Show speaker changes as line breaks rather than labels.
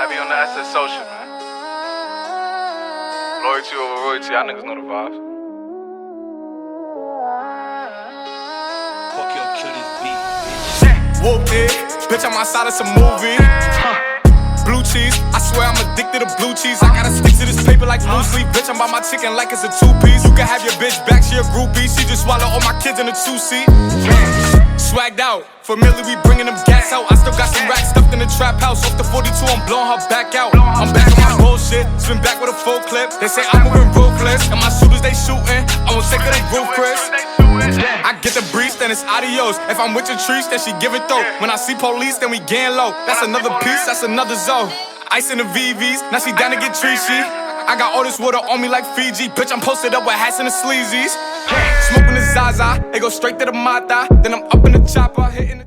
Heavy on the SS social, man. Loyalty over royalty, y'all niggas know the vibes.
Fuck your kill this beat, bitch.
Whooped it, bitch, I'm outside of some movie. Blue cheese, I swear I'm addicted to blue cheese. I gotta stick to this paper like blue sleep. Bitch, I'm by my chicken like it's a two-piece. You can have your bitch back, she a groupie. She just swallow all my kids in a two-seat. Swagged out, familiar, we bringing them gas out. I still got some racks stuffed in the trap house. Off the 42, I'm blowing her back out. I'm back on my bullshit, spin back with a full clip. They say I'm moving ruthless, and my shooters they shooting. I won't take of they roof, Chris. I get the breeze, then it's adios. If I'm with your trees, then she giving throat. When I see police, then we getting low. That's another piece, that's another zone. Ice in the VVs, now she down to get treachy. I got all this water on me like Fiji. Bitch, I'm posted up with hats and the sleazies. Smoking the Zaza, it go straight to the Mata. Then I'm up in the chopper, hitting the